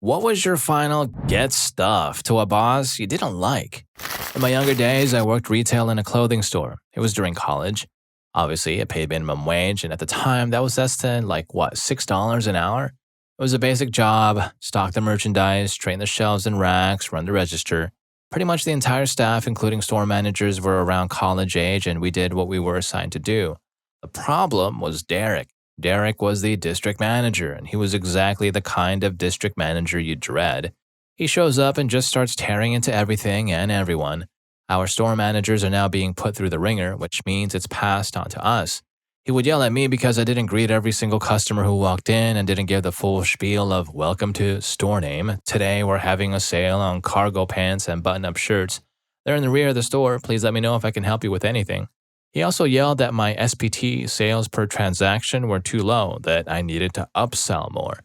What was your final get stuff to a boss you didn't like? In my younger days, I worked retail in a clothing store. It was during college. Obviously, it paid minimum wage, and at the time, that was less than $6 an hour? It was a basic job: stock the merchandise, train the shelves and racks, run the register. Pretty much the entire staff, including store managers, were around college age, and we did what we were assigned to do. The problem was Derek. Derek was the district manager, and he was exactly the kind of district manager you dread. He shows up and just starts tearing into everything and everyone. Our store managers are now being put through the ringer, which means it's passed on to us. He would yell at me because I didn't greet every single customer who walked in and didn't give the full spiel of "Welcome to store name. Today we're having a sale on cargo pants and button-up shirts. They're in the rear of the store. Please let me know if I can help you with anything." He also yelled that my SPT, sales per transaction, were too low, that I needed to upsell more.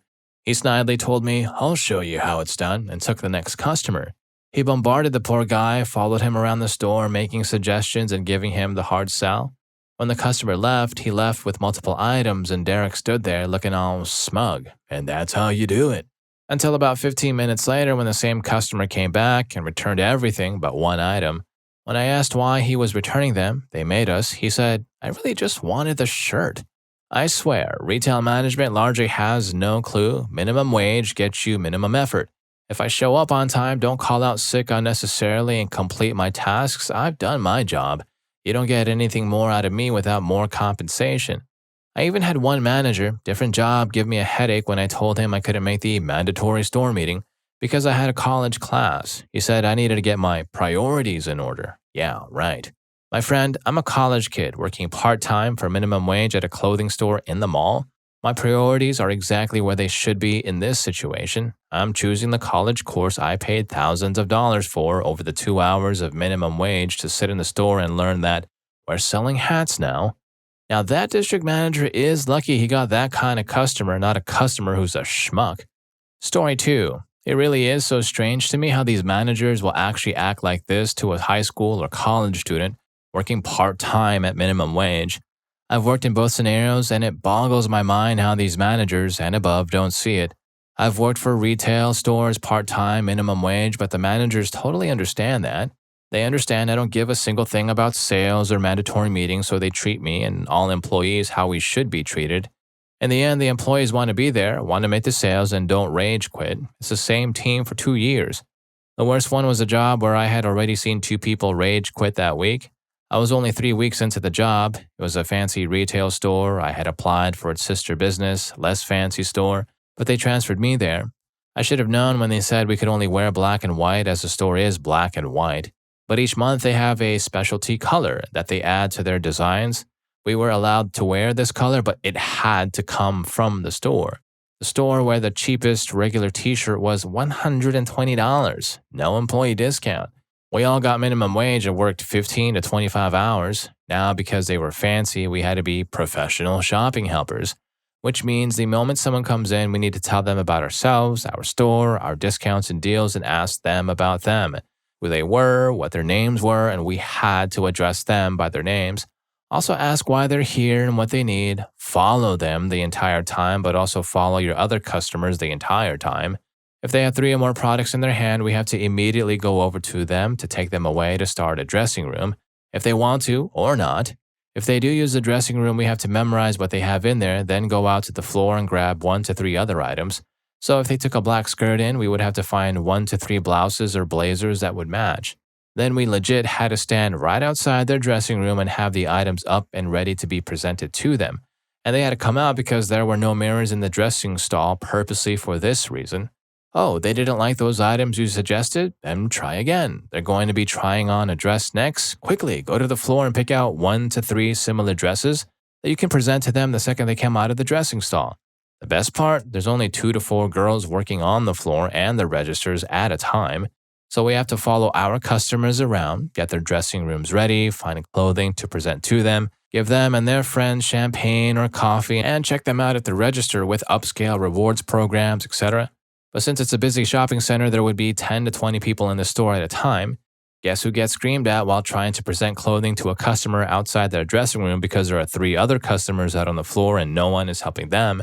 He snidely told me, "I'll show you how it's done," and took the next customer. He bombarded the poor guy, followed him around the store, making suggestions and giving him the hard sell. When the customer left, he left with multiple items, and Derek stood there looking all smug. And that's how you do it. Until about 15 minutes later, when the same customer came back and returned everything but one item. When I asked why he was returning them, they made us, he said, "I really just wanted the shirt." I swear, retail management largely has no clue. Minimum wage gets you minimum effort. If I show up on time, don't call out sick unnecessarily, and complete my tasks, I've done my job. You don't get anything more out of me without more compensation. I even had one manager, different job, give me a headache when I told him I couldn't make the mandatory store meeting because I had a college class. He said I needed to get my priorities in order. Yeah, right. My friend, I'm a college kid working part-time for minimum wage at a clothing store in the mall. My priorities are exactly where they should be in this situation. I'm choosing the college course I paid thousands of dollars for over the 2 hours of minimum wage to sit in the store and learn that we're selling hats now. Now that district manager is lucky he got that kind of customer, not a customer who's a schmuck. Story 2. It really is so strange to me how these managers will actually act like this to a high school or college student working part-time at minimum wage. I've worked in both scenarios, and it boggles my mind how these managers and above don't see it. I've worked for retail stores part-time, minimum wage, but the managers totally understand that. They understand I don't give a single thing about sales or mandatory meetings, so they treat me and all employees how we should be treated. In the end, the employees want to be there, want to make the sales, and don't rage quit. It's the same team for 2 years. The worst one was a job where I had already seen 2 people rage quit that week. I was only 3 weeks into the job. It was a fancy retail store. I had applied for its sister business, less fancy store, but they transferred me there. I should have known when they said we could only wear black and white, as the store is black and white. But each month they have a specialty color that they add to their designs. We were allowed to wear this color, but it had to come from the store. The store where the cheapest regular t-shirt was $120. No employee discount. We all got minimum wage and worked 15 to 25 hours. Now, because they were fancy, we had to be professional shopping helpers, which means the moment someone comes in, we need to tell them about ourselves, our store, our discounts and deals, and ask them about them, who they were, what their names were, and we had to address them by their names. Also ask why they're here and what they need. Follow them the entire time, but also follow your other customers the entire time. If they have 3 or more products in their hand, we have to immediately go over to them to take them away to start a dressing room, if they want to or not. If they do use the dressing room, we have to memorize what they have in there, then go out to the floor and grab 1 to 3 other items. So if they took a black skirt in, we would have to find 1 to 3 blouses or blazers that would match. Then we legit had to stand right outside their dressing room and have the items up and ready to be presented to them. And they had to come out because there were no mirrors in the dressing stall purposely for this reason. Oh, they didn't like those items you suggested? Then try again. They're going to be trying on a dress next? Quickly, go to the floor and pick out 1 to 3 similar dresses that you can present to them the second they come out of the dressing stall. The best part, there's only 2 to 4 girls working on the floor and the registers at a time. So we have to follow our customers around, get their dressing rooms ready, find clothing to present to them, give them and their friends champagne or coffee, and check them out at the register with upscale rewards programs, etc. But since it's a busy shopping center, there would be 10 to 20 people in the store at a time. Guess who gets screamed at while trying to present clothing to a customer outside their dressing room because there are 3 other customers out on the floor and no one is helping them?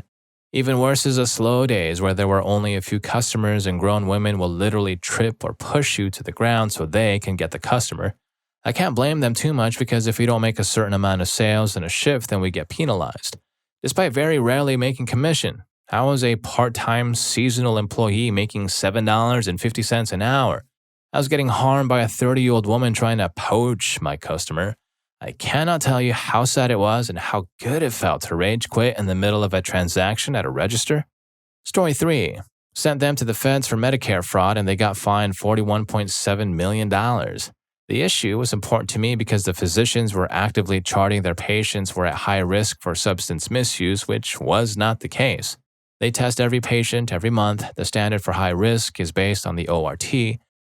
Even worse is the slow days where there were only a few customers and grown women will literally trip or push you to the ground so they can get the customer. I can't blame them too much because if we don't make a certain amount of sales in a shift, then we get penalized. Despite very rarely making commission, how is a part-time seasonal employee making $7.50 an hour? I was getting harmed by a 30-year-old woman trying to poach my customer. I cannot tell you how sad it was and how good it felt to rage quit in the middle of a transaction at a register. Story 3. Sent them to the feds for Medicare fraud and they got fined $41.7 million. The issue was important to me because the physicians were actively charting their patients were at high risk for substance misuse, which was not the case. They test every patient every month. The standard for high risk is based on the ORT,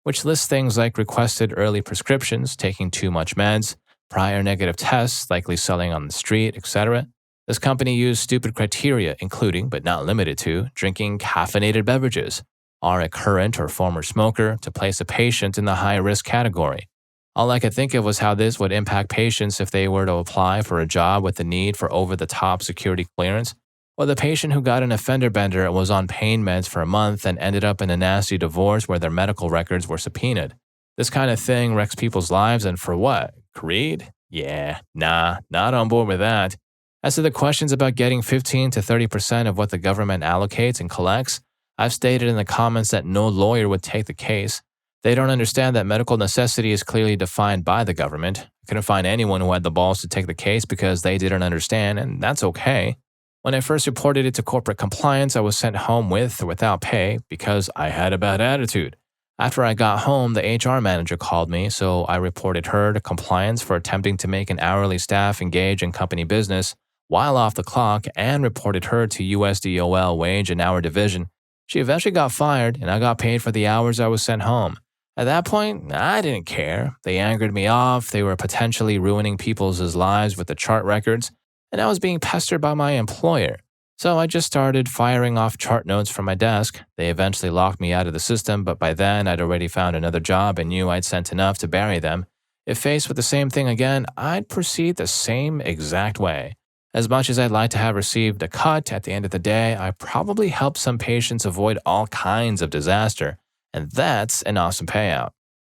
which lists things like requested early prescriptions, taking too much meds, prior negative tests, likely selling on the street, etc. This company used stupid criteria, including, but not limited to, drinking caffeinated beverages, are a current or former smoker, to place a patient in the high-risk category. All I could think of was how this would impact patients if they were to apply for a job with the need for over-the-top security clearance, or the patient who got an offender bender and was on pain meds for a month and ended up in a nasty divorce where their medical records were subpoenaed. This kind of thing wrecks people's lives, and for what? Greed? Yeah, nah, not on board with that. As to the questions about getting 15 to 30% of what the government allocates and collects, I've stated in the comments that no lawyer would take the case. They don't understand that medical necessity is clearly defined by the government. I couldn't find anyone who had the balls to take the case because they didn't understand, and that's okay. When I first reported it to corporate compliance, I was sent home with or without pay because I had a bad attitude. After I got home, the HR manager called me, so I reported her to compliance for attempting to make an hourly staff engage in company business while off the clock and reported her to USDOL wage and hour division. She eventually got fired and I got paid for the hours I was sent home. At that point, I didn't care. They angered me off, they were potentially ruining people's lives with the chart records, and I was being pestered by my employer. So I just started firing off chart notes from my desk. They eventually locked me out of the system, but by then I'd already found another job and knew I'd sent enough to bury them. If faced with the same thing again, I'd proceed the same exact way. As much as I'd like to have received a cut, at the end of the day, I probably helped some patients avoid all kinds of disaster, and that's an awesome payout.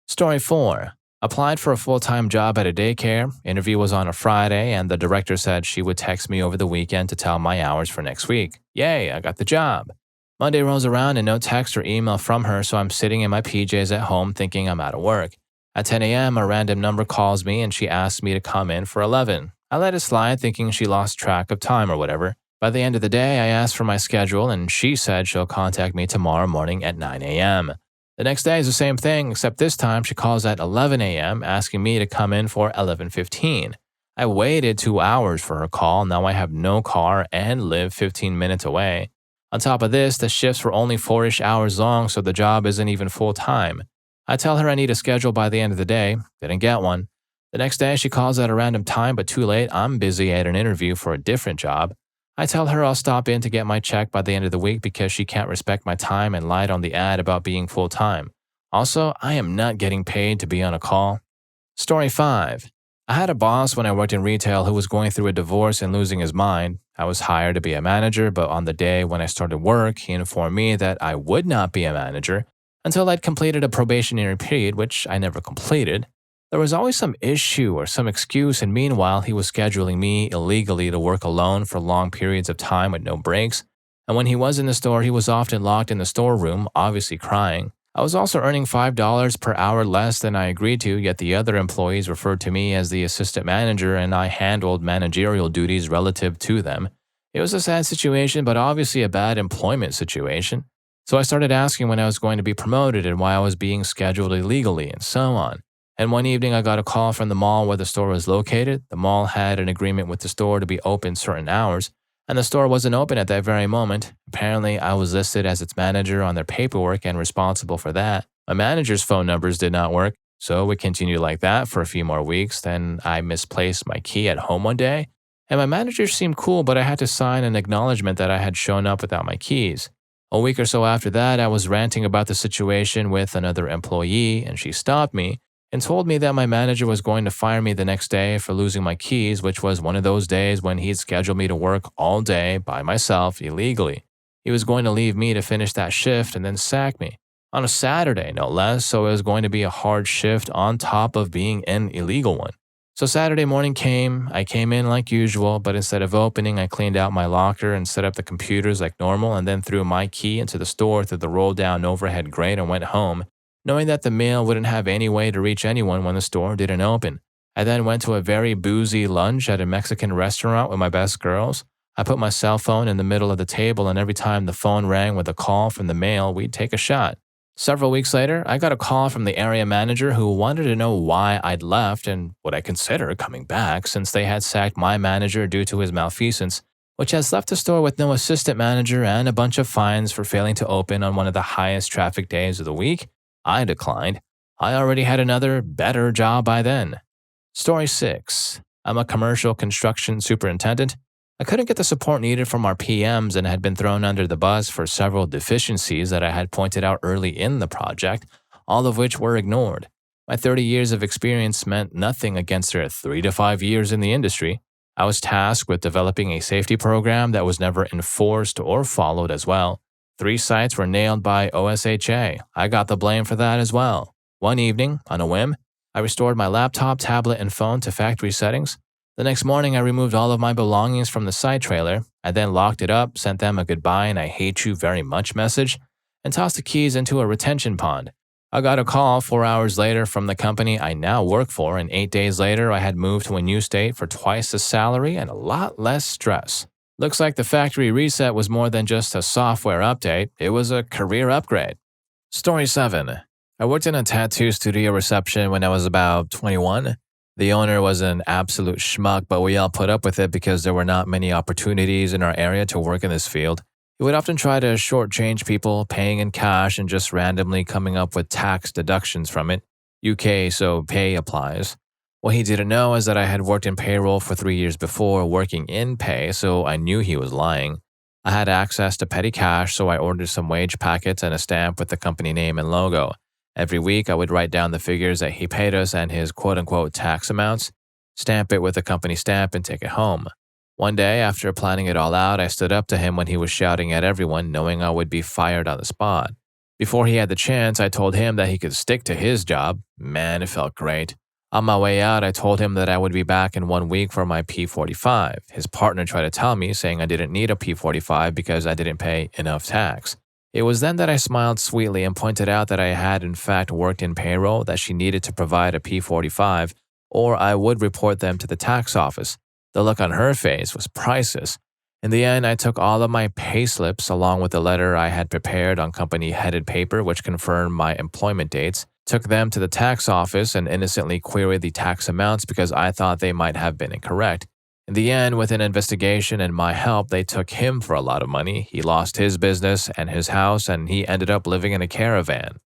Story 4. Applied for a full-time job at a daycare. Interview was on a Friday, and the director said she would text me over the weekend to tell my hours for next week. Yay, I got the job. Monday rolls around and no text or email from her, so I'm sitting in my PJs at home thinking I'm out of work. At 10 a.m., a random number calls me and she asks me to come in for 11. I let it slide thinking she lost track of time or whatever. By the end of the day, I asked for my schedule and she said she'll contact me tomorrow morning at 9 a.m. The next day is the same thing, except this time she calls at 11 a.m. asking me to come in for 11:15. I waited 2 hours for her call. Now I have no car and live 15 minutes away. On top of this, the shifts were only 4-ish hours long, so the job isn't even full-time. I tell her I need a schedule by the end of the day. Didn't get one. The next day, she calls at a random time, but too late. I'm busy at an interview for a different job. I tell her I'll stop in to get my check by the end of the week because she can't respect my time and lied on the ad about being full-time. Also, I am not getting paid to be on a call. Story 5. I had a boss when I worked in retail who was going through a divorce and losing his mind. I was hired to be a manager, but on the day when I started work, he informed me that I would not be a manager until I'd completed a probationary period, which I never completed. There was always some issue or some excuse, and meanwhile, he was scheduling me illegally to work alone for long periods of time with no breaks. And when he was in the store, he was often locked in the storeroom, obviously crying. I was also earning $5 per hour less than I agreed to, yet the other employees referred to me as the assistant manager, and I handled managerial duties relative to them. It was a sad situation, but obviously a bad employment situation. So I started asking when I was going to be promoted and why I was being scheduled illegally, and so on. And one evening, I got a call from the mall where the store was located. The mall had an agreement with the store to be open certain hours, and the store wasn't open at that very moment. Apparently, I was listed as its manager on their paperwork and responsible for that. My manager's phone numbers did not work, so we continued like that for a few more weeks. Then I misplaced my key at home one day, and my manager seemed cool, but I had to sign an acknowledgement that I had shown up without my keys. A week or so after that, I was ranting about the situation with another employee, and she stopped me and told me that my manager was going to fire me the next day for losing my keys, which was one of those days when he'd scheduled me to work all day by myself illegally. He was going to leave me to finish that shift and then sack me. On a Saturday, no less, so it was going to be a hard shift on top of being an illegal one. So Saturday morning came, I came in like usual, but instead of opening, I cleaned out my locker and set up the computers like normal and then threw my key into the store through the roll-down overhead grate and went home, knowing that the mail wouldn't have any way to reach anyone when the store didn't open. I then went to a very boozy lunch at a Mexican restaurant with my best girls. I put my cell phone in the middle of the table, and every time the phone rang with a call from the mail, we'd take a shot. Several weeks later, I got a call from the area manager who wanted to know why I'd left and would I consider coming back since they had sacked my manager due to his malfeasance, which has left the store with no assistant manager and a bunch of fines for failing to open on one of the highest traffic days of the week. I declined. I already had another, better job by then. Story 6. I'm a commercial construction superintendent. I couldn't get the support needed from our PMs and had been thrown under the bus for several deficiencies that I had pointed out early in the project, all of which were ignored. My 30 years of experience meant nothing against their 3 to 5 years in the industry. I was tasked with developing a safety program that was never enforced or followed as well. 3 sites were nailed by OSHA. I got the blame for that as well. One evening, on a whim, I restored my laptop, tablet, and phone to factory settings. The next morning, I removed all of my belongings from the side trailer. I then locked it up, sent them a goodbye and I hate you very much message, and tossed the keys into a retention pond. I got a call 4 hours later from the company I now work for, and 8 days later, I had moved to a new state for twice the salary and a lot less stress. Looks like the factory reset was more than just a software update, it was a career upgrade. Story 7. I worked in a tattoo studio reception when I was about 21. The owner was an absolute schmuck, but we all put up with it because there were not many opportunities in our area to work in this field. He would often try to shortchange people, paying in cash and just randomly coming up with tax deductions from it. UK, so pay applies. What he didn't know is that I had worked in payroll for 3 years before working in pay, so I knew he was lying. I had access to petty cash, so I ordered some wage packets and a stamp with the company name and logo. Every week, I would write down the figures that he paid us and his quote-unquote tax amounts, stamp it with a company stamp, and take it home. One day, after planning it all out, I stood up to him when he was shouting at everyone, knowing I would be fired on the spot. Before he had the chance, I told him that he could stick to his job. Man, it felt great. On my way out, I told him that I would be back in 1 week for my P45. His partner tried to tell me, saying I didn't need a P45 because I didn't pay enough tax. It was then that I smiled sweetly and pointed out that I had in fact worked in payroll, that she needed to provide a P45, or I would report them to the tax office. The look on her face was priceless. In the end, I took all of my pay slips along with the letter I had prepared on company-headed paper which confirmed my employment dates, took them to the tax office and innocently queried the tax amounts because I thought they might have been incorrect. In the end, with an investigation and my help, they took him for a lot of money. He lost his business and his house, and he ended up living in a caravan.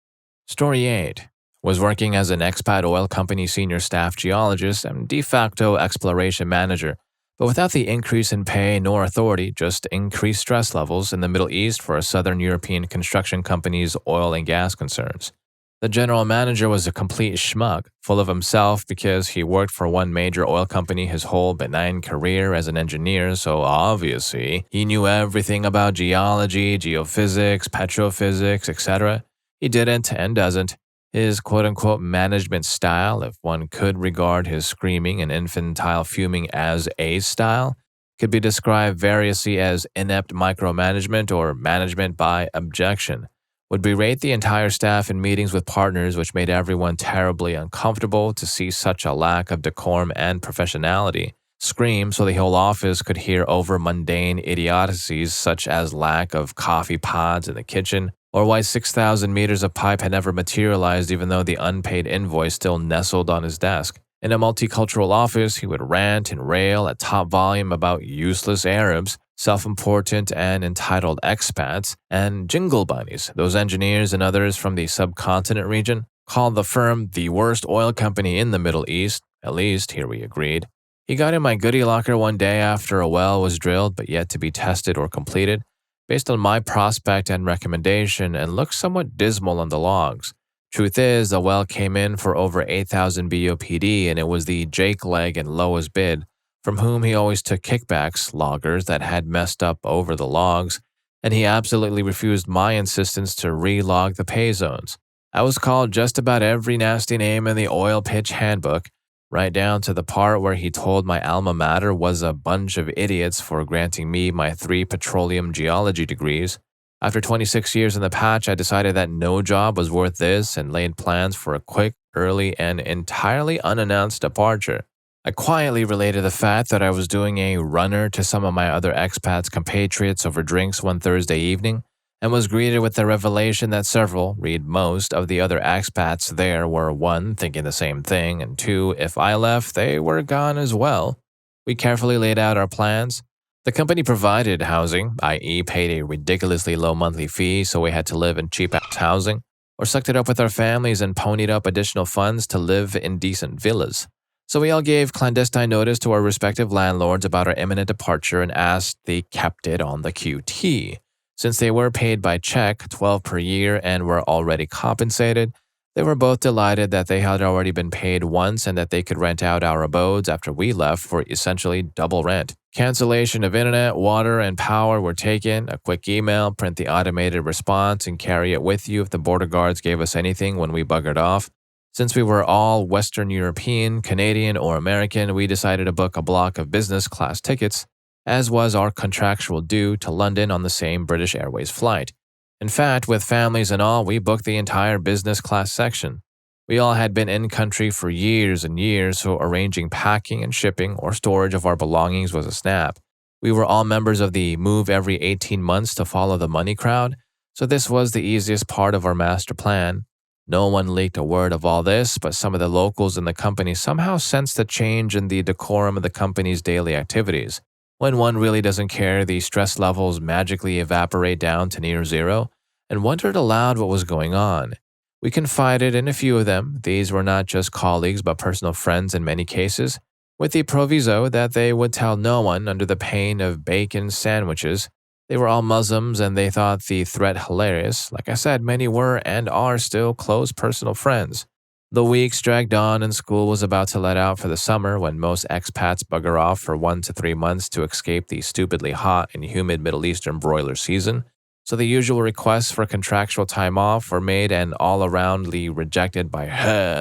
Story 8. Was working as an expat oil company senior staff geologist and de facto exploration manager, but without the increase in pay nor authority, just increased stress levels in the Middle East for a Southern European construction company's oil and gas concerns. The general manager was a complete schmuck, full of himself because he worked for one major oil company his whole benign career as an engineer, so obviously he knew everything about geology, geophysics, petrophysics, etc. He didn't and doesn't. His quote-unquote management style, if one could regard his screaming and infantile fuming as a style, could be described variously as inept micromanagement or management by objection. Would berate the entire staff in meetings with partners, which made everyone terribly uncomfortable to see such a lack of decorum and professionality. Scream so the whole office could hear over mundane idiocies such as lack of coffee pods in the kitchen, or why 6,000 meters of pipe had never materialized even though the unpaid invoice still nestled on his desk. In a multicultural office, he would rant and rail at top volume about useless Arabs, self-important and entitled expats, and jingle bunnies, those engineers and others from the subcontinent region, called the firm the worst oil company in the Middle East, at least here we agreed. He got in my goodie locker one day after a well was drilled but yet to be tested or completed, based on my prospect and recommendation, and looked somewhat dismal on the logs. Truth is, the well came in for over 8,000 BOPD, and it was the Jake leg and lowest bid, from whom he always took kickbacks, loggers that had messed up over the logs, and he absolutely refused my insistence to re-log the pay zones. I was called just about every nasty name in the oil pitch handbook, right down to the part where he told my alma mater was a bunch of idiots for granting me my 3 petroleum geology degrees. After 26 years in the patch, I decided that no job was worth this and laid plans for a quick, early, and entirely unannounced departure. I quietly related the fact that I was doing a runner to some of my other expats compatriots over drinks one Thursday evening, and was greeted with the revelation that several, read most, of the other expats there were 1, thinking the same thing, and 2, if I left, they were gone as well. We carefully laid out our plans. The company provided housing, i.e. paid a ridiculously low monthly fee so we had to live in cheap-ass housing, or sucked it up with our families and ponied up additional funds to live in decent villas. So we all gave clandestine notice to our respective landlords about our imminent departure and asked they kept it on the QT. Since they were paid by check, 12 per year, and were already compensated, they were both delighted that they had already been paid once and that they could rent out our abodes after we left for essentially double rent. Cancellation of internet, water, and power were taken, a quick email, print the automated response, and carry it with you if the border guards gave us anything when we buggered off. Since we were all Western European, Canadian, or American, we decided to book a block of business class tickets, as was our contractual due, to London on the same British Airways flight. In fact, with families and all, we booked the entire business class section. We all had been in country for years and years, so arranging packing and shipping or storage of our belongings was a snap. We were all members of the move every 18 months to follow the money crowd, so this was the easiest part of our master plan. No one leaked a word of all this, but some of the locals in the company somehow sensed a change in the decorum of the company's daily activities. When one really doesn't care, the stress levels magically evaporate down to near zero, and wondered aloud what was going on. We confided in a few of them. These were not just colleagues but personal friends in many cases, with the proviso that they would tell no one under the pain of bacon sandwiches. They were all Muslims and they thought the threat hilarious. Like I said, many were and are still close personal friends. The weeks dragged on and school was about to let out for the summer when most expats bugger off for 1 to 3 months to escape the stupidly hot and humid Middle Eastern broiler season. So the usual requests for contractual time off were made and all-aroundly rejected by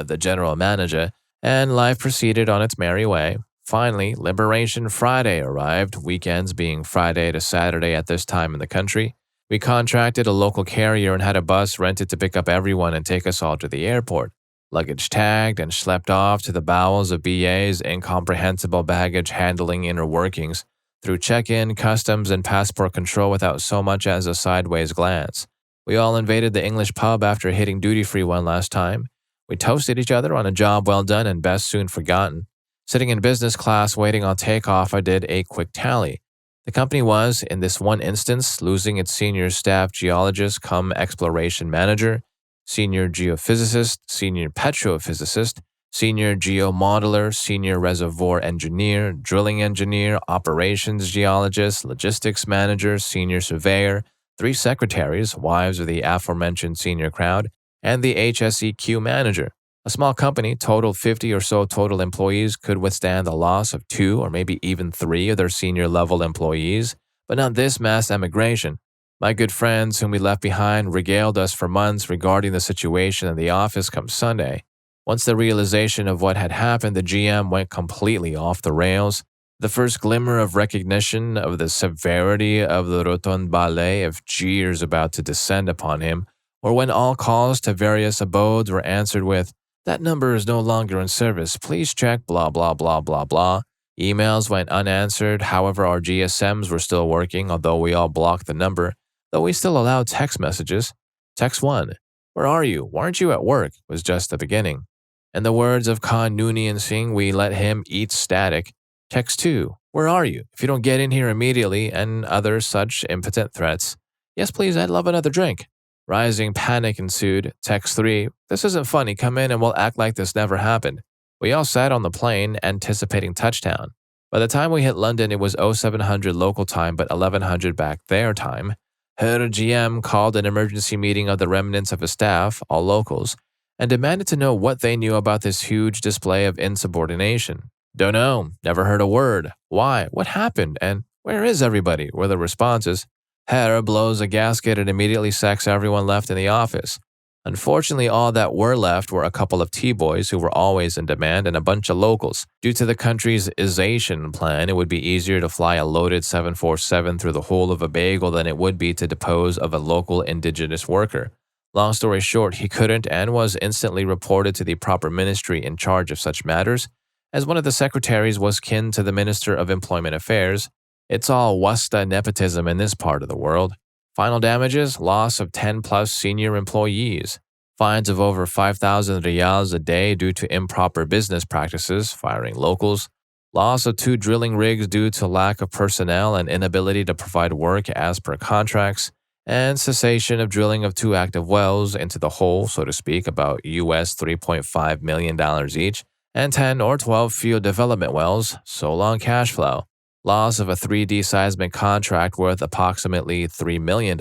the general manager, and life proceeded on its merry way. Finally, Liberation Friday arrived, weekends being Friday to Saturday at this time in the country. We contracted a local carrier and had a bus rented to pick up everyone and take us all to the airport. Luggage tagged and schlepped off to the bowels of BA's incomprehensible baggage handling inner workings, through check-in, customs, and passport control without so much as a sideways glance. We all invaded the English pub after hitting duty-free one last time. We toasted each other on a job well done and best soon forgotten. Sitting in business class waiting on takeoff, I did a quick tally. The company was, in this one instance, losing its senior staff geologist cum exploration manager, senior geophysicist, senior petrophysicist, senior geomodeler, senior reservoir engineer, drilling engineer, operations geologist, logistics manager, senior surveyor, 3 secretaries, wives of the aforementioned senior crowd, and the HSEQ manager. A small company, total 50 or so total employees, could withstand the loss of 2 or maybe even 3 of their senior level employees, but not this mass emigration. My good friends whom we left behind regaled us for months regarding the situation in the office come Sunday. Once the realization of what had happened, the GM went completely off the rails. The first glimmer of recognition of the severity of the rotund ballet of jeers about to descend upon him, or when all calls to various abodes were answered with, "That number is no longer in service, please check blah blah blah blah blah." Emails went unanswered, however our GSMs were still working, although we all blocked the number, though we still allowed text messages. Text 1, "Where are you? Why aren't you at work?" was just the beginning. In the words of Khan Noonien Singh, we let him eat static. Text 2, "Where are you? If you don't get in here immediately," and other such impotent threats. "Yes, please, I'd love another drink." Rising panic ensued. Text 3, "This isn't funny. Come in and we'll act like this never happened." We all sat on the plane, anticipating touchdown. By the time we hit London, it was 0700 local time, but 1100 back their time. Her GM called an emergency meeting of the remnants of his staff, all locals, and demanded to know what they knew about this huge display of insubordination. "Don't know, never heard a word. Why? What happened? And where is everybody?" were the responses. Herr blows a gasket and immediately sacks everyone left in the office. Unfortunately, all that were left were a couple of T-boys who were always in demand and a bunch of locals. Due to the country's Ideation plan, it would be easier to fly a loaded 747 through the hole of a bagel than it would be to depose of a local indigenous worker. Long story short, he couldn't and was instantly reported to the proper ministry in charge of such matters, as one of the secretaries was kin to the Minister of Employment Affairs. It's all wasta nepotism in this part of the world. Final damages, loss of 10-plus senior employees. Fines of over 5,000 riyals a day due to improper business practices, firing locals. Loss of 2 drilling rigs due to lack of personnel and inability to provide work as per contracts. And cessation of drilling of 2 active wells into the hole, so to speak, about US $3.5 million each, and 10 or 12 field development wells, so long cash flow. Loss of a 3D seismic contract worth approximately $3 million.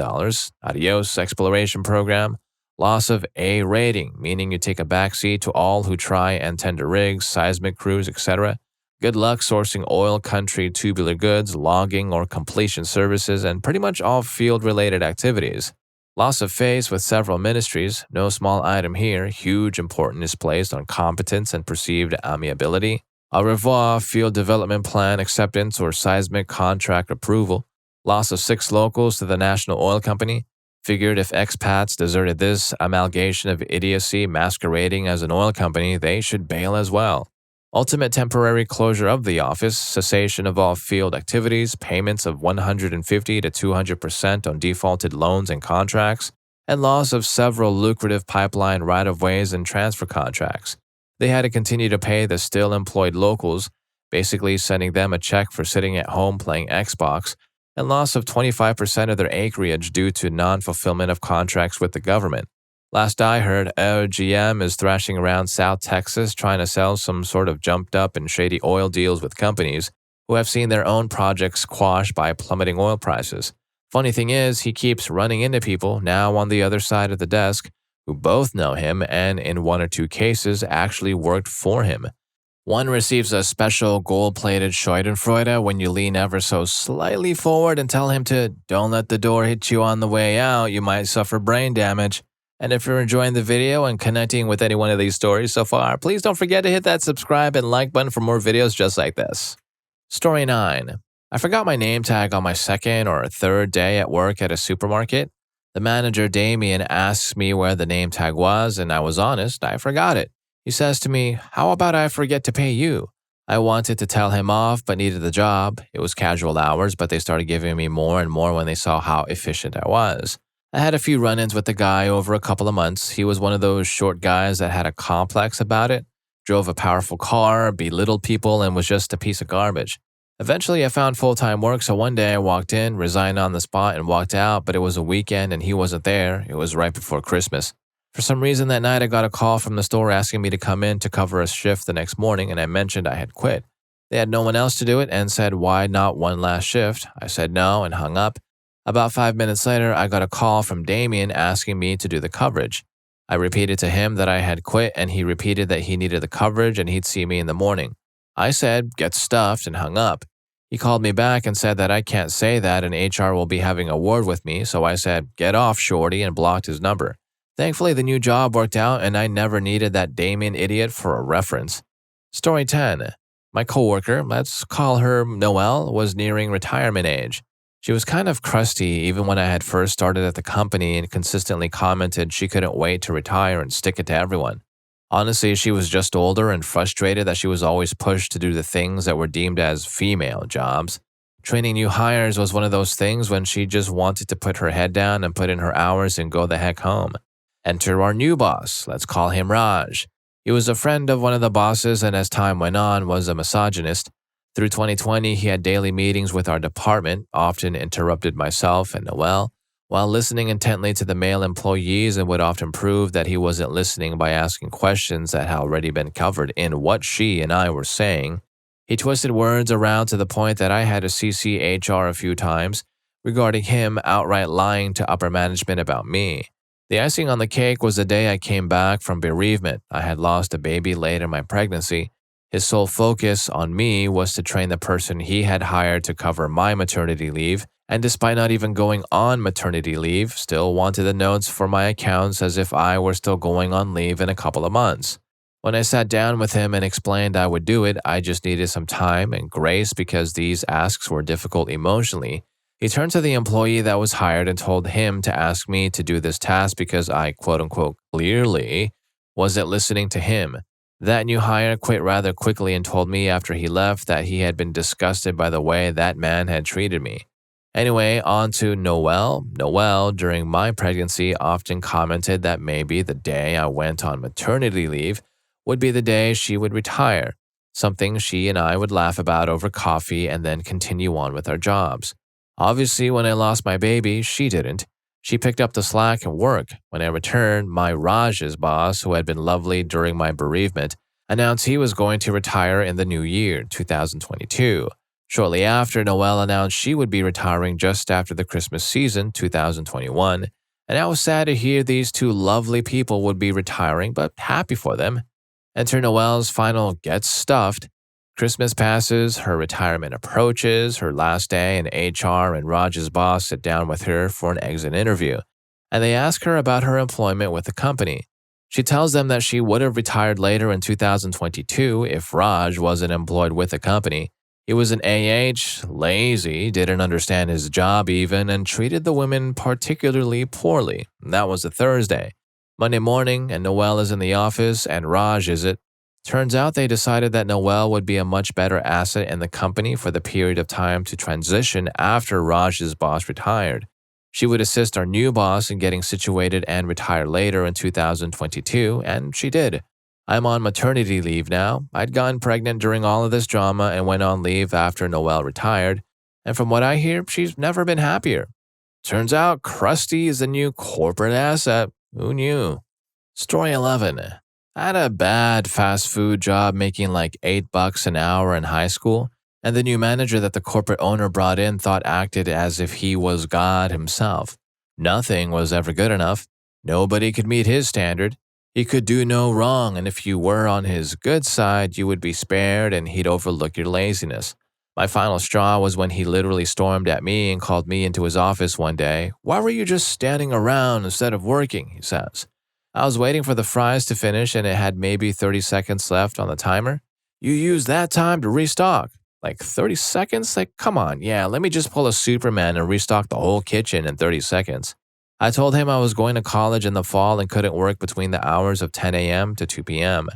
Adios exploration program. Loss of A rating, meaning you take a backseat to all who try and tender rigs, seismic crews, etc. Good luck sourcing oil country tubular goods, logging or completion services, and pretty much all field-related activities. Loss of face with several ministries, no small item here, huge importance is placed on competence and perceived amiability. Au revoir, field development plan acceptance or seismic contract approval. Loss of 6 locals to the National Oil Company. Figured if expats deserted this amalgamation of idiocy masquerading as an oil company, they should bail as well. Ultimate temporary closure of the office, cessation of all field activities, payments of 150 to 200% on defaulted loans and contracts, and loss of several lucrative pipeline right-of-ways and transfer contracts. They had to continue to pay the still employed locals, basically sending them a check for sitting at home playing Xbox, and loss of 25% of their acreage due to non-fulfillment of contracts with the government. Last I heard, GM is thrashing around South Texas trying to sell some sort of jumped-up and shady oil deals with companies who have seen their own projects quashed by plummeting oil prices. Funny thing is, he keeps running into people now on the other side of the desk who both know him and, in 1 or 2 cases, actually worked for him. One receives a special gold-plated Schadenfreude when you lean ever so slightly forward and tell him to "don't let the door hit you on the way out, you might suffer brain damage." And if you're enjoying the video and connecting with any one of these stories so far, please don't forget to hit that subscribe and like button for more videos just like this. Story 9. I forgot my name tag on my 2nd or 3rd day at work at a supermarket. The manager, Damien, asks me where the name tag was, and I was honest, I forgot it. He says to me, "How about I forget to pay you?" I wanted to tell him off, but needed the job. It was casual hours, but they started giving me more and more when they saw how efficient I was. I had a few run-ins with the guy over a couple of months. He was one of those short guys that had a complex about it, drove a powerful car, belittled people, and was just a piece of garbage. Eventually, I found full-time work, so one day I walked in, resigned on the spot, and walked out, but it was a weekend and he wasn't there. It was right before Christmas. For some reason that night, I got a call from the store asking me to come in to cover a shift the next morning, and I mentioned I had quit. They had no one else to do it and said, "Why not one last shift?" I said no and hung up. About 5 minutes later, I got a call from Damien asking me to do the coverage. I repeated to him that I had quit, and he repeated that he needed the coverage and he'd see me in the morning. I said, "Get stuffed," and hung up. He called me back and said that I can't say that and HR will be having a word with me, so I said, "Get off, shorty," and blocked his number. Thankfully, the new job worked out and I never needed that Damien idiot for a reference. Story 10. My coworker, let's call her Noelle, was nearing retirement age. She was kind of crusty even when I had first started at the company and consistently commented she couldn't wait to retire and stick it to everyone. Honestly, she was just older and frustrated that she was always pushed to do the things that were deemed as female jobs. Training new hires was one of those things when she just wanted to put her head down and put in her hours and go the heck home. Enter our new boss, let's call him Raj. He was a friend of one of the bosses and as time went on was a misogynist. Through 2020, he had daily meetings with our department, often interrupted myself and Noelle, while listening intently to the male employees and would often prove that he wasn't listening by asking questions that had already been covered in what she and I were saying. He twisted words around to the point that I had to CC HR a few times regarding him outright lying to upper management about me. The icing on the cake was the day I came back from bereavement. I had lost a baby late in my pregnancy. His sole focus on me was to train the person he had hired to cover my maternity leave, and despite not even going on maternity leave, still wanted the notes for my accounts as if I were still going on leave in a couple of months. When I sat down with him and explained I would do it, I just needed some time and grace because these asks were difficult emotionally. He turned to the employee that was hired and told him to ask me to do this task because I, quote unquote, clearly wasn't listening to him. That new hire quit rather quickly and told me after he left that he had been disgusted by the way that man had treated me. Anyway, on to Noelle. Noelle, during my pregnancy, often commented that maybe the day I went on maternity leave would be the day she would retire, something she and I would laugh about over coffee and then continue on with our jobs. Obviously, when I lost my baby, she didn't. She picked up the slack and work. When I returned, my Raj's boss, who had been lovely during my bereavement, announced he was going to retire in the new year, 2022. Shortly after, Noelle announced she would be retiring just after the Christmas season, 2021, and I was sad to hear these two lovely people would be retiring, but happy for them. Enter Noelle's final get stuffed. Christmas passes, her retirement approaches, her last day, and HR and Raj's boss sit down with her for an exit interview, and they ask her about her employment with the company. She tells them that she would have retired later in 2022 if Raj wasn't employed with the company. He was an AH, lazy, didn't understand his job even, and treated the women particularly poorly. That was a Thursday. Monday morning, and Noelle is in the office, and Raj is it. Turns out they decided that Noelle would be a much better asset in the company for the period of time to transition after Raj's boss retired. She would assist our new boss in getting situated and retire later in 2022, and she did. I'm on maternity leave now. I'd gotten pregnant during all of this drama and went on leave after Noelle retired, and from what I hear, she's never been happier. Turns out Krusty is the new corporate asset. Who knew? Story 11. I had a bad fast food job making like $8 an hour in high school, and the new manager that the corporate owner brought in thought acted as if he was God himself. Nothing was ever good enough. Nobody could meet his standard. He could do no wrong, and if you were on his good side, you would be spared and he'd overlook your laziness. My final straw was when he literally stormed at me and called me into his office one day. "Why were you just standing around instead of working?" he says. I was waiting for the fries to finish and it had maybe 30 seconds left on the timer. "You used that time to restock." Like 30 seconds? Like, come on, yeah, let me just pull a Superman and restock the whole kitchen in 30 seconds. I told him I was going to college in the fall and couldn't work between the hours of 10 a.m. to 2 p.m.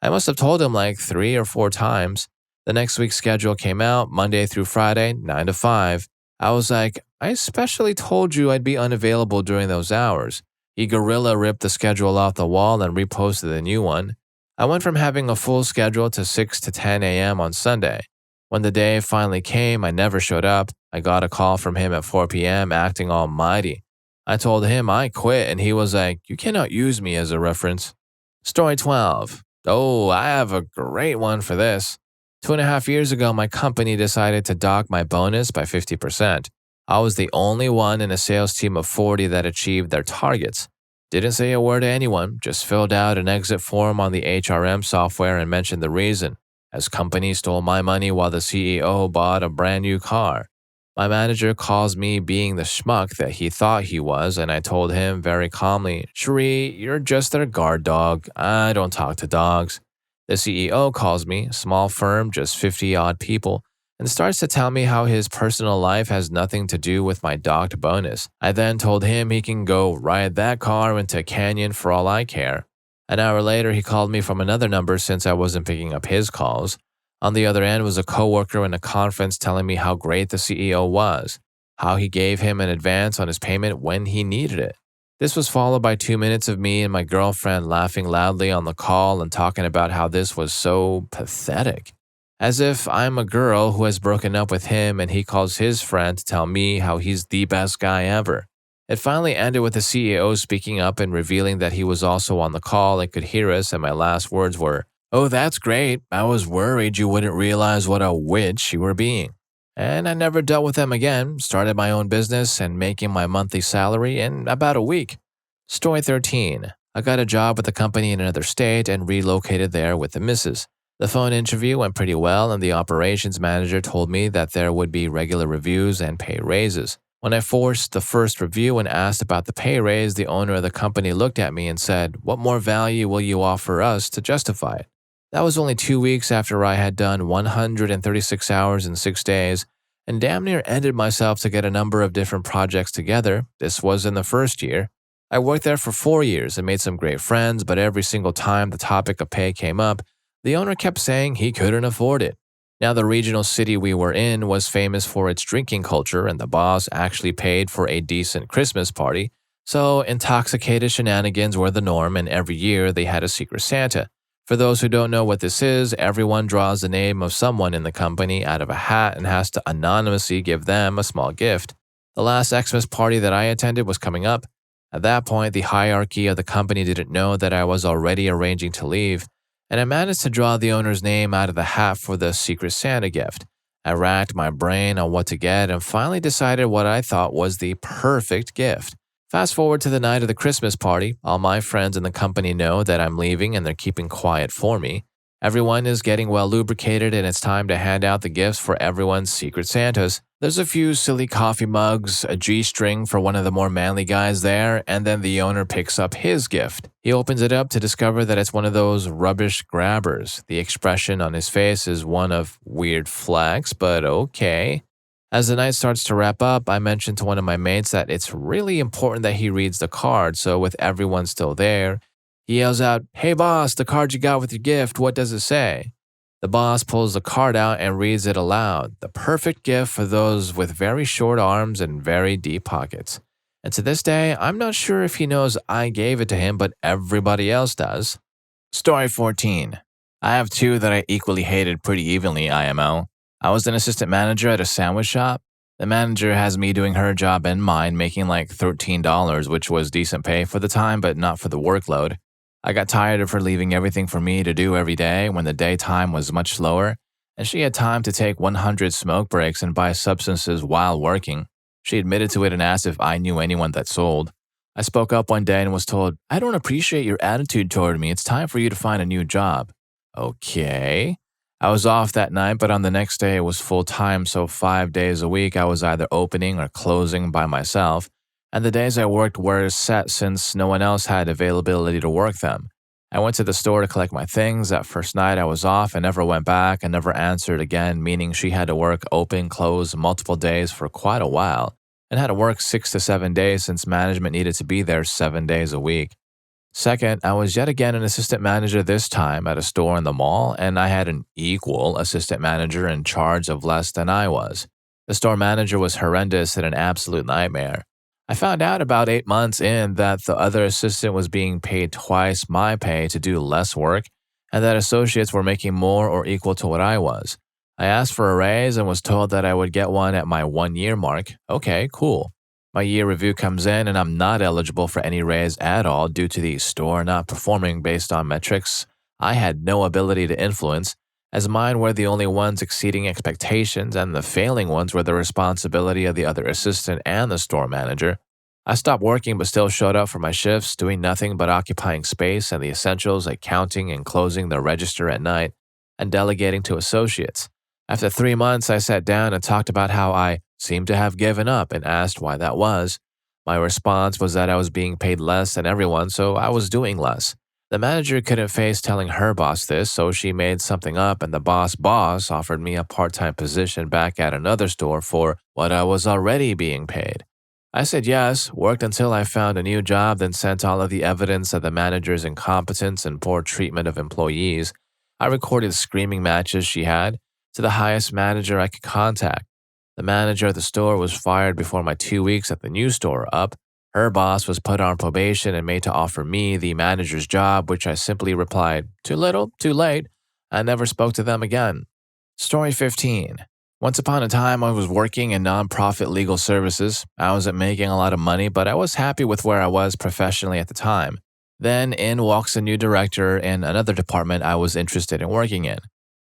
I must have told him like 3 or 4 times. The next week's schedule came out, Monday through Friday, 9 to 5. I was like, I especially told you I'd be unavailable during those hours. He gorilla ripped the schedule off the wall and reposted the new one. I went from having a full schedule to 6 to 10 a.m. on Sunday. When the day finally came, I never showed up. I got a call from him at 4 p.m. acting almighty. I told him I quit and he was like, "You cannot use me as a reference." Story 12. Oh, I have a great one for this. 2.5 years ago, my company decided to dock my bonus by 50%. I was the only one in a sales team of 40 that achieved their targets. Didn't say a word to anyone, just filled out an exit form on the HRM software and mentioned the reason, as company stole my money while the CEO bought a brand new car. My manager calls me being the schmuck that he thought he was, and I told him very calmly, "Sheree, you're just their guard dog. I don't talk to dogs." The CEO calls me, small firm, just 50-odd people, and starts to tell me how his personal life has nothing to do with my docked bonus. I then told him he can go ride that car into a canyon for all I care. An hour later, he called me from another number since I wasn't picking up his calls. On the other end was a coworker in a conference telling me how great the CEO was, how he gave him an advance on his payment when he needed it. This was followed by 2 minutes of me and my girlfriend laughing loudly on the call and talking about how this was so pathetic. As if I'm a girl who has broken up with him and he calls his friend to tell me how he's the best guy ever. It finally ended with the CEO speaking up and revealing that he was also on the call and could hear us, and my last words were, "Oh, that's great. I was worried you wouldn't realize what a witch you were being." And I never dealt with them again, started my own business and making my monthly salary in about a week. Story 13. I got a job with a company in another state and relocated there with the missus. The phone interview went pretty well, and the operations manager told me that there would be regular reviews and pay raises. When I forced the first review and asked about the pay raise, the owner of the company looked at me and said, "What more value will you offer us to justify it?" That was only 2 weeks after I had done 136 hours in 6 days and damn near ended myself to get a number of different projects together. This was in the first year. I worked there for 4 years and made some great friends, but every single time the topic of pay came up, the owner kept saying he couldn't afford it. Now, the regional city we were in was famous for its drinking culture, and the boss actually paid for a decent Christmas party, so intoxicated shenanigans were the norm, and every year they had a secret Santa. For those who don't know what this is, everyone draws the name of someone in the company out of a hat and has to anonymously give them a small gift. The last Xmas party that I attended was coming up. At that point, the hierarchy of the company didn't know that I was already arranging to leave, and I managed to draw the owner's name out of the hat for the Secret Santa gift. I racked my brain on what to get and finally decided what I thought was the perfect gift. Fast forward to the night of the Christmas party. All my friends in the company know that I'm leaving and they're keeping quiet for me. Everyone is getting well lubricated and it's time to hand out the gifts for everyone's Secret Santas. There's a few silly coffee mugs, a G-string for one of the more manly guys there, and then the owner picks up his gift. He opens it up to discover that it's one of those rubbish grabbers. The expression on his face is one of weird flex, but okay. As the night starts to wrap up, I mentioned to one of my mates that it's really important that he reads the card, so with everyone still there, he yells out, "Hey boss, the card you got with your gift, what does it say?" The boss pulls the card out and reads it aloud. The perfect gift for those with very short arms and very deep pockets. And to this day, I'm not sure if he knows I gave it to him, but everybody else does. Story 14. I have two that I equally hated pretty evenly, IMO. I was an assistant manager at a sandwich shop. The manager has me doing her job and mine, making like $13, which was decent pay for the time, but not for the workload. I got tired of her leaving everything for me to do every day when the daytime was much slower, and she had time to take 100 smoke breaks and buy substances while working. She admitted to it and asked if I knew anyone that sold. I spoke up one day and was told, "I don't appreciate your attitude toward me. It's time for you to find a new job." Okay. I was off that night, but on the next day it was full-time, so 5 days a week I was either opening or closing by myself, and the days I worked were set since no one else had availability to work them. I went to the store to collect my things. That first night I was off and never went back and never answered again, meaning she had to work open, close multiple days for quite a while, and had to work 6 to 7 days since management needed to be there 7 days a week. Second, I was yet again an assistant manager, this time at a store in the mall, and I had an equal assistant manager in charge of less than I was. The store manager was horrendous and an absolute nightmare. I found out about 8 months in that the other assistant was being paid twice my pay to do less work, and that associates were making more or equal to what I was. I asked for a raise and was told that I would get one at my 1-year mark. Okay, cool. My year review comes in and I'm not eligible for any raise at all due to the store not performing based on metrics I had no ability to influence, as mine were the only ones exceeding expectations and the failing ones were the responsibility of the other assistant and the store manager. I stopped working but still showed up for my shifts, doing nothing but occupying space and the essentials like counting and closing the register at night and delegating to associates. After 3 months, I sat down and talked about how I seemed to have given up and asked why that was. My response was that I was being paid less than everyone, so I was doing less. The manager couldn't face telling her boss this, so she made something up and the boss offered me a part-time position back at another store for what I was already being paid. I said yes, worked until I found a new job, then sent all of the evidence of the manager's incompetence and poor treatment of employees. I recorded screaming matches she had to the highest manager I could contact. The manager at the store was fired before my 2 weeks at the new store were up. Her boss was put on probation and made to offer me the manager's job, which I simply replied, "Too little, too late." I never spoke to them again. Story 15. Once upon a time, I was working in nonprofit legal services. I wasn't making a lot of money, but I was happy with where I was professionally at the time. Then in walks a new director in another department I was interested in working in.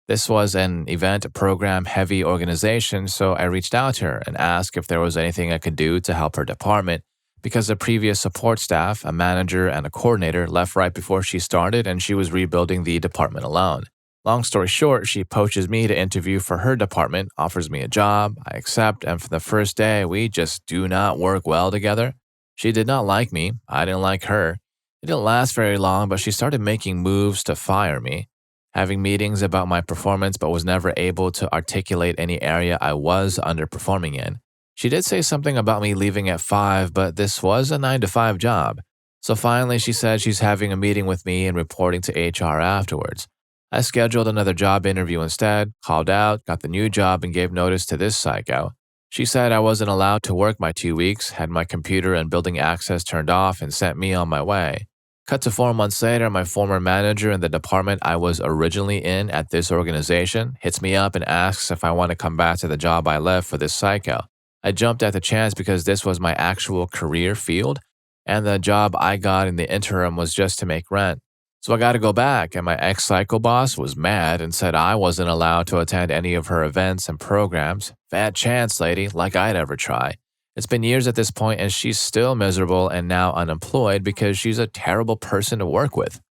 This was an event program heavy organization, so I reached out to her and asked if there was anything I could do to help her department, because the previous support staff, a manager, and a coordinator left right before she started and she was rebuilding the department alone. Long story short, she poaches me to interview for her department, offers me a job, I accept, and for the first day, we just do not work well together. She did not like me, I didn't like her. It didn't last very long, but she started making moves to fire me, having meetings about my performance, but was never able to articulate any area I was underperforming in. She did say something about me leaving at 5, but this was a 9 to 5 job. So finally, she said she's having a meeting with me and reporting to HR afterwards. I scheduled another job interview instead, called out, got the new job, and gave notice to this psycho. She said I wasn't allowed to work my 2 weeks, had my computer and building access turned off, and sent me on my way. Cut to 4 months later, my former manager in the department I was originally in at this organization hits me up and asks if I want to come back to the job I left for this psycho. I jumped at the chance because this was my actual career field, and the job I got in the interim was just to make rent. So I got to go back, and my ex-psycho boss was mad and said I wasn't allowed to attend any of her events and programs. Bad chance, lady, like I'd ever try. It's been years at this point, and she's still miserable and now unemployed because she's a terrible person to work with.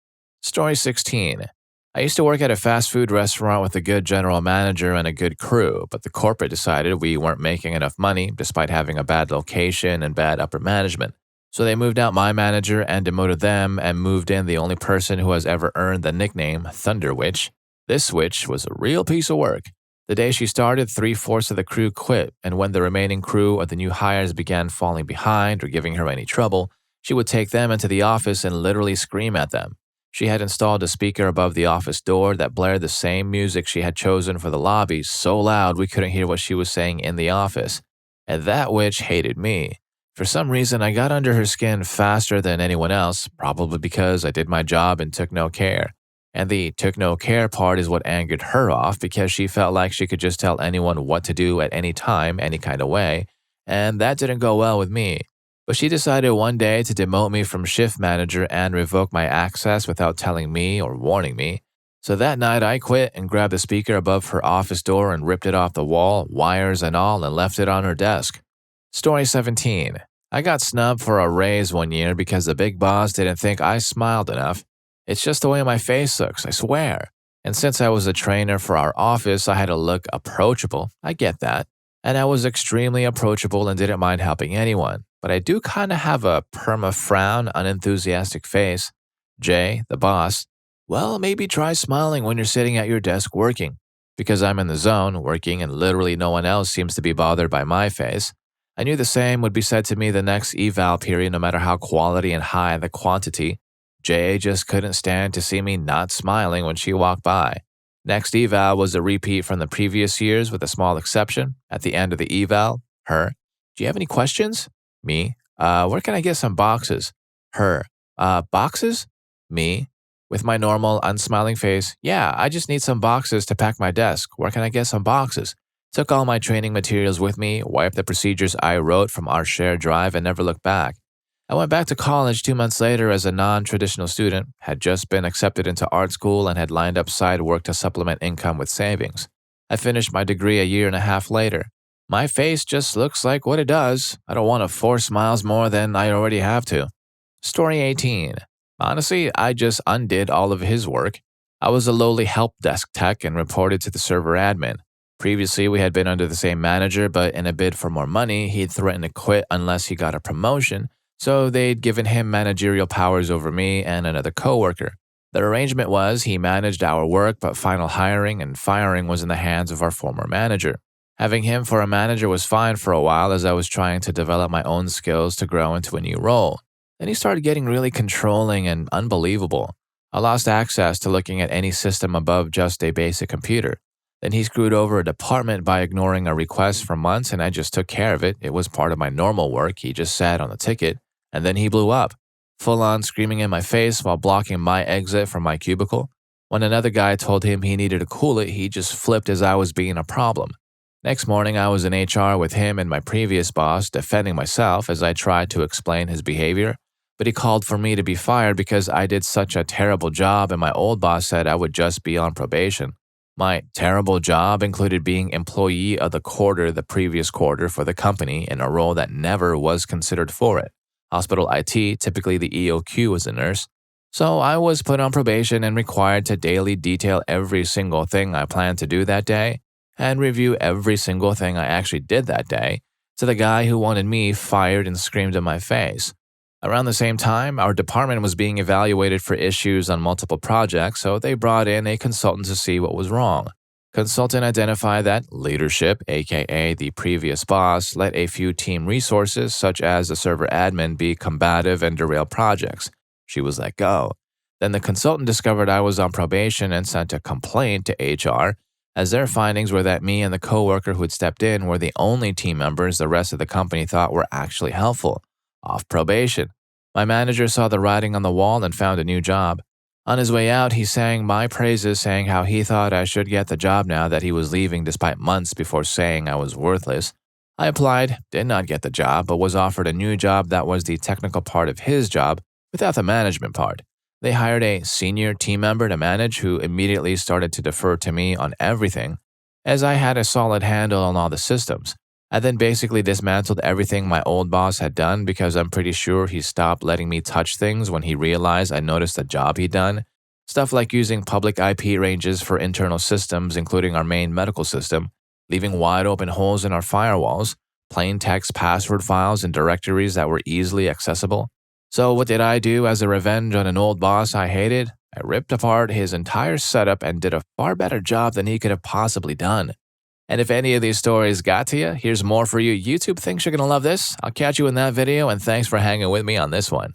Story 16. I used to work at a fast food restaurant with a good general manager and a good crew, but the corporate decided we weren't making enough money despite having a bad location and bad upper management. So they moved out my manager and demoted them and moved in the only person who has ever earned the nickname Thunder Witch. This witch was a real piece of work. The day she started, 3/4 of the crew quit, and when the remaining crew or the new hires began falling behind or giving her any trouble, she would take them into the office and literally scream at them. She had installed a speaker above the office door that blared the same music she had chosen for the lobby so loud we couldn't hear what she was saying in the office. And that witch hated me. For some reason, I got under her skin faster than anyone else, probably because I did my job and took no care. And the took no care part is what angered her off because she felt like she could just tell anyone what to do at any time, any kind of way, and that didn't go well with me. But she decided one day to demote me from shift manager and revoke my access without telling me or warning me. So that night I quit and grabbed the speaker above her office door and ripped it off the wall, wires and all, and left it on her desk. Story 17. I got snubbed for a raise one year because the big boss didn't think I smiled enough. It's just the way my face looks, I swear. And since I was a trainer for our office, I had to look approachable. I get that. And I was extremely approachable and didn't mind helping anyone. But I do kind of have a perma-frown, unenthusiastic face. Jay, the boss, well, maybe try smiling when you're sitting at your desk working. Because I'm in the zone, working, and literally no one else seems to be bothered by my face. I knew the same would be said to me the next eval period no matter how quality and high the quantity. Jay just couldn't stand to see me not smiling when she walked by. Next eval was a repeat from the previous years with a small exception. At the end of the eval, her, do you have any questions? Me, where can I get some boxes? Her, boxes? Me, with my normal, unsmiling face, yeah, I just need some boxes to pack my desk. Where can I get some boxes? Took all my training materials with me, wiped the procedures I wrote from our shared drive, and never looked back. I went back to college 2 months later as a non-traditional student, had just been accepted into art school, and had lined up side work to supplement income with savings. I finished my degree a year and a half later. My face just looks like what it does. I don't want to force smiles more than I already have to. Story 18. Honestly, I just undid all of his work. I was a lowly help desk tech and reported to the server admin. Previously, we had been under the same manager, but in a bid for more money, he'd threatened to quit unless he got a promotion, so they'd given him managerial powers over me and another coworker. The arrangement was he managed our work, but final hiring and firing was in the hands of our former manager. Having him for a manager was fine for a while as I was trying to develop my own skills to grow into a new role. Then he started getting really controlling and unbelievable. I lost access to looking at any system above just a basic computer. Then he screwed over a department by ignoring a request for months, and I just took care of it. It was part of my normal work. He just sat on the ticket. And then he blew up, full-on screaming in my face while blocking my exit from my cubicle. When another guy told him he needed to cool it, he just flipped as I was being a problem. Next morning, I was in HR with him and my previous boss, defending myself as I tried to explain his behavior. But he called for me to be fired because I did such a terrible job, and my old boss said I would just be on probation. My terrible job included being employee of the previous quarter for the company in a role that never was considered for it. Hospital IT, typically the EOQ was a nurse. So I was put on probation and required to daily detail every single thing I planned to do that day and review every single thing I actually did that day to the guy who wanted me fired and screamed in my face. Around the same time, our department was being evaluated for issues on multiple projects, so they brought in a consultant to see what was wrong. Consultant identified that leadership, aka the previous boss, let a few team resources, such as the server admin, be combative and derail projects. She was let go. Then the consultant discovered I was on probation and sent a complaint to HR, as their findings were that me and the coworker who had stepped in were the only team members the rest of the company thought were actually helpful. Off probation. My manager saw the writing on the wall and found a new job. On his way out, he sang my praises, saying how he thought I should get the job now that he was leaving despite months before saying I was worthless. I applied, did not get the job, but was offered a new job that was the technical part of his job without the management part. They hired a senior team member to manage who immediately started to defer to me on everything, as I had a solid handle on all the systems. I then basically dismantled everything my old boss had done because I'm pretty sure he stopped letting me touch things when he realized I noticed the job he'd done. Stuff like using public IP ranges for internal systems, including our main medical system, leaving wide open holes in our firewalls, plain text password files and directories that were easily accessible. So what did I do as a revenge on an old boss I hated? I ripped apart his entire setup and did a far better job than he could have possibly done. And if any of these stories got to you, here's more for you. YouTube thinks you're going to love this. I'll catch you in that video, and thanks for hanging with me on this one.